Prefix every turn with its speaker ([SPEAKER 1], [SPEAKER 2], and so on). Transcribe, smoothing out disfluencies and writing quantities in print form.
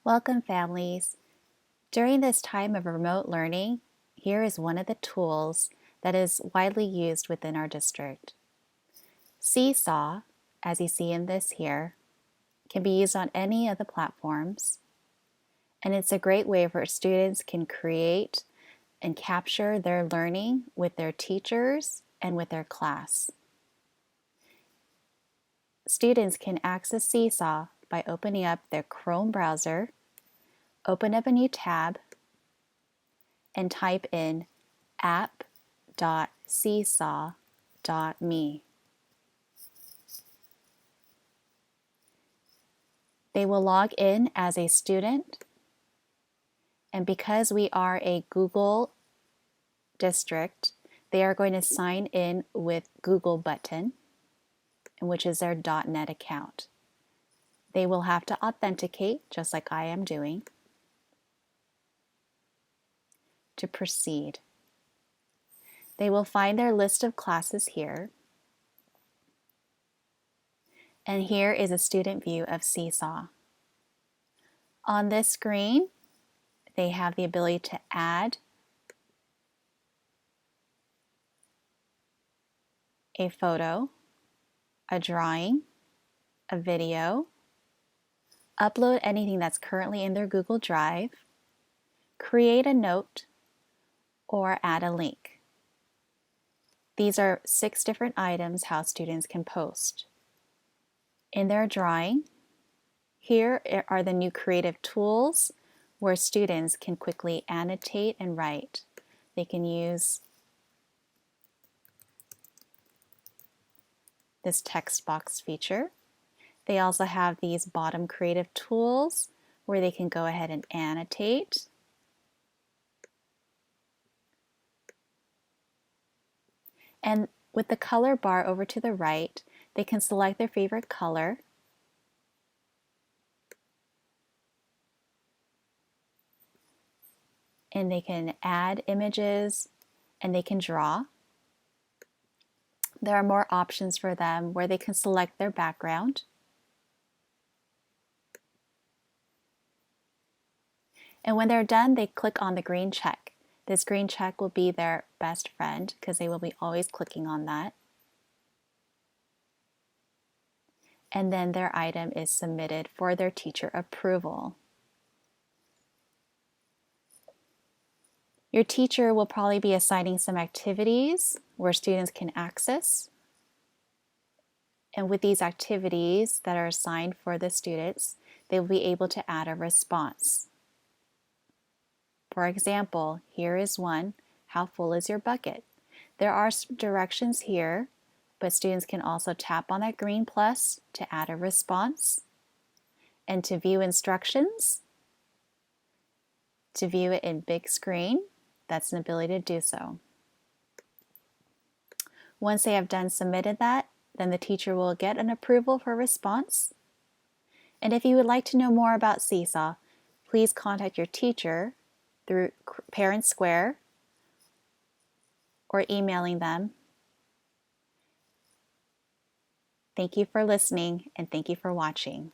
[SPEAKER 1] Welcome, families. During this time of remote learning, here is one of the tools that is widely used within our district. Seesaw, as you see in this here, can be used on any of the platforms, and it's a great way where students can create and capture their learning with their teachers and with their class. Students can access Seesaw by opening up their Chrome browser, open up a new tab, and type in app.seesaw.me. They will log in as a student, and because we are a Google district, they are going to sign in with Google button, which is their .NET account. They will have to authenticate, just like I am doing, to proceed. They will find their list of classes here, and here is a student view of Seesaw. On this screen, they have the ability to add a photo, a drawing, a video, upload anything that's currently in their Google Drive, create a note, or add a link. These are 6 different items how students can post. In their drawing, here are the new creative tools where students can quickly annotate and write. They can use this text box feature. They also have these bottom creative tools where they can go ahead and annotate. And with the color bar over to the right, they can select their favorite color. And they can add images and they can draw. There are more options for them where they can select their background. And when they're done, they click on the green check. This green check will be their best friend because they will be always clicking on that. And then their item is submitted for their teacher approval. Your teacher will probably be assigning some activities where students can access. And with these activities that are assigned for the students, they will be able to add a response. For example, here is one, how full is your bucket? There are some directions here, but students can also tap on that green plus to add a response. And to view instructions, to view it in big screen, that's an ability to do so. Once they have done submitted that, then the teacher will get an approval for response. And if you would like to know more about Seesaw, please contact your teacher through Parent Square or emailing them. Thank you for listening and thank you for watching.